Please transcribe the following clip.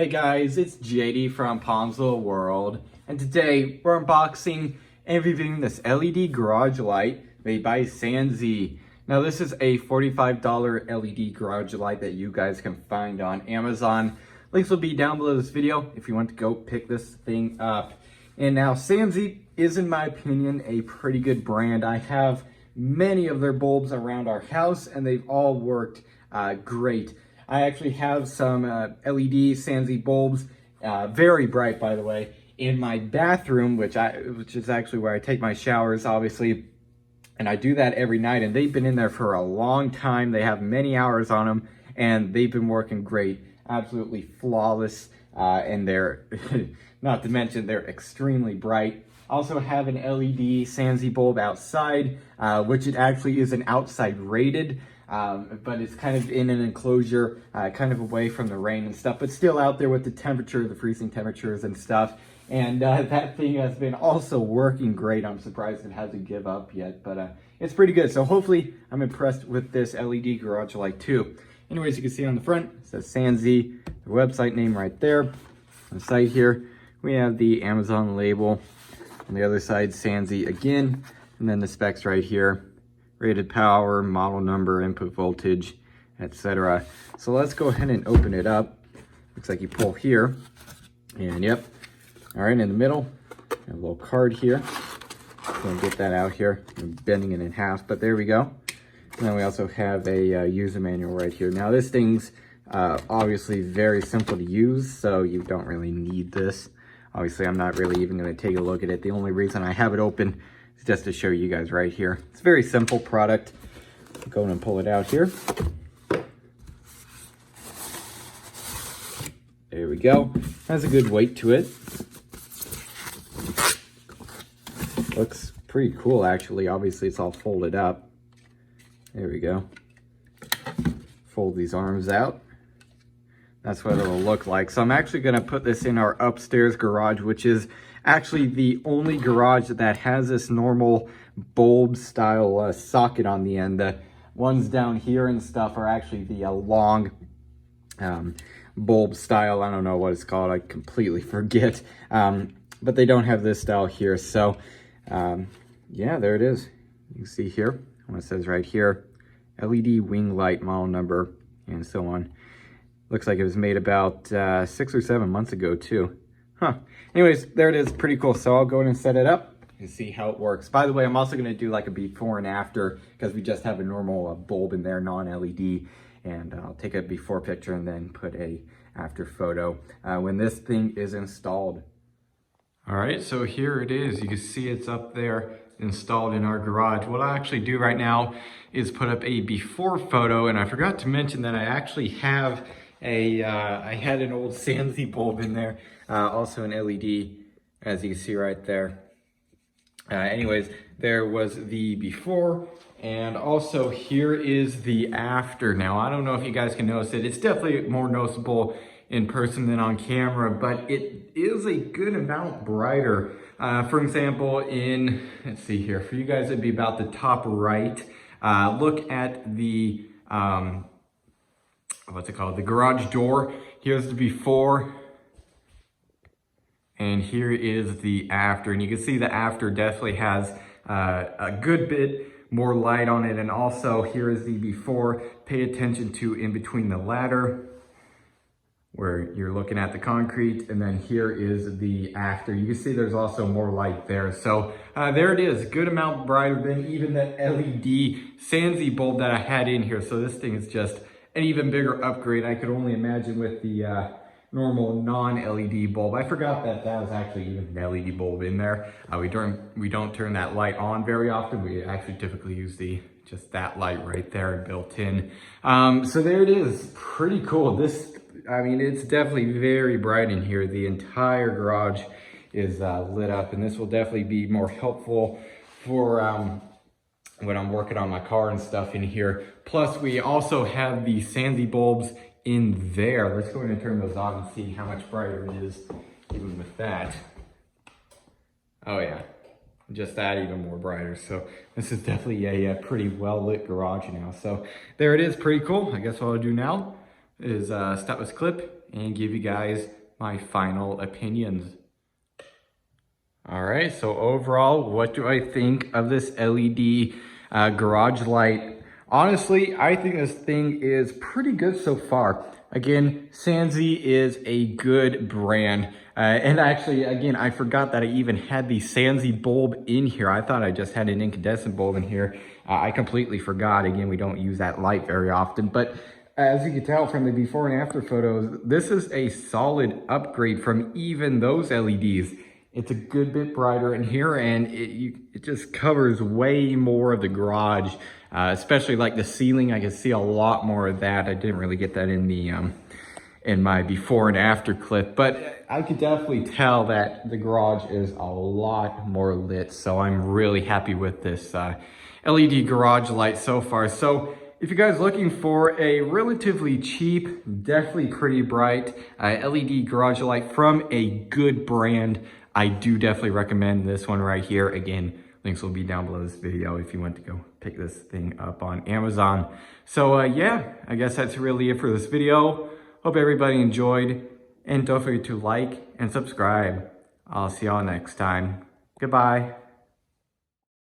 Hey guys, it's JD from Palmsville World, and today we're unboxing and reviewing this LED garage light made by Sansi. Now this is a $45 LED garage light that you guys can find on Amazon. Links will be down below this video if you want to go pick this thing up. And now Sansi is, in my opinion, a pretty good brand. I have many of their bulbs around our house and they've all worked great. I actually have some LED Sansi bulbs, very bright by the way, in my bathroom, which is actually where I take my showers, obviously. And I do that every night, and they've been in there for a long time. They have many hours on them, and they've been working great, absolutely flawless. And they're, not to mention, they're extremely bright. I also have an LED Sansi bulb outside, which it actually is an outside rated. But it's kind of in an enclosure, kind of away from the rain and stuff, but still out there with the temperature, the freezing temperatures and stuff. And that thing has been also working great. I'm surprised it hasn't give up yet, but it's pretty good. So hopefully I'm impressed with this LED garage light too. Anyways, you can see on the front, it says Sansi, the website name right there. On the side here, we have the Amazon label. On the other side, Sansi again, and then the specs right here. Rated power, model number, input voltage, etc. So let's go ahead and open it up. Looks like you pull here, and yep. All right, in the middle, a little card here. Gonna get that out here. I'm bending it in half, but there we go. And then we also have a user manual right here. Now this thing's obviously very simple to use, so you don't really need this. Obviously, I'm not really even gonna take a look at it. The only reason I have it open just to show you guys right here. It's a very simple product. Go and pull it out here. There we go. Has a good weight to it. Looks pretty cool actually. Obviously it's all folded up. There we go. Fold these arms out. That's what it'll look like. So I'm actually gonna put this in our upstairs garage, which is actually the only garage that has this normal bulb style socket on the end. The ones down here and stuff are actually the long bulb style. I don't know what it's called. I completely forget. But they don't have this style here. So yeah, there it is. You can see here what it says right here, LED wing light model number and so on. Looks like it was made about 6 or 7 months ago too. Huh. Anyways, there it is. Pretty cool. So I'll go in and set it up and see how it works. By the way, I'm also going to do like a before and after because we just have a normal bulb in there, non-LED. And I'll take a before picture and then put a after photo when this thing is installed. All right, so here it is. You can see it's up there installed in our garage. What I actually do right now is put up a before photo, and I forgot to mention that I actually have I had an old Sansi bulb in there, also an LED, as you can see right there. Anyways, there was the before, and also here is the after. Now, I don't know if you guys can notice it. It's definitely more noticeable in person than on camera, but it is a good amount brighter. For example, let's see here, for you guys, it'd be about the top right. Look at the, what's it called? The garage door. Here's the before, and here is the after. And you can see the after definitely has a good bit more light on it. And also here is the before. Pay attention to in between the ladder where you're looking at the concrete, and then here is the after. You can see there's also more light there. So there it is, good amount brighter than even the LED Sansi bulb that I had in here. So this thing is just an even bigger upgrade. I could only imagine with the normal non-LED bulb. I forgot that was actually even an LED bulb in there. We don't turn that light on very often. We actually typically use just that light right there built in. So there it is, pretty cool. I mean, it's definitely very bright in here. The entire garage is lit up, and this will definitely be more helpful for when I'm working on my car and stuff in here. Plus, we also have the Sansi bulbs in there. Let's go ahead and turn those on and see how much brighter it is even with that. Oh yeah, just that even more brighter. So this is definitely a pretty well lit garage now. So there it is, pretty cool. I guess what I'll do now is stop this clip and give you guys my final opinions. All right, so overall, what do I think of this LED garage light? Honestly, I think this thing is pretty good so far. Again, Sansi is a good brand. And actually, again, I forgot that I even had the Sansi bulb in here. I thought I just had an incandescent bulb in here. I completely forgot. Again, we don't use that light very often. But as you can tell from the before and after photos, this is a solid upgrade from even those LEDs. It's a good bit brighter in here, and it just covers way more of the garage, especially like the ceiling. I can see a lot more of that. I didn't really get that in the in my before and after clip, but I could definitely tell that the garage is a lot more lit. So I'm really happy with this LED garage light so far. So if you guys are looking for a relatively cheap, definitely pretty bright LED garage light from a good brand, I do definitely recommend this one right here. Again, links will be down below this video if you want to go pick this thing up on Amazon. So yeah, I guess that's really it for this video. Hope everybody enjoyed, and don't forget to like and subscribe. I'll see y'all next time. Goodbye.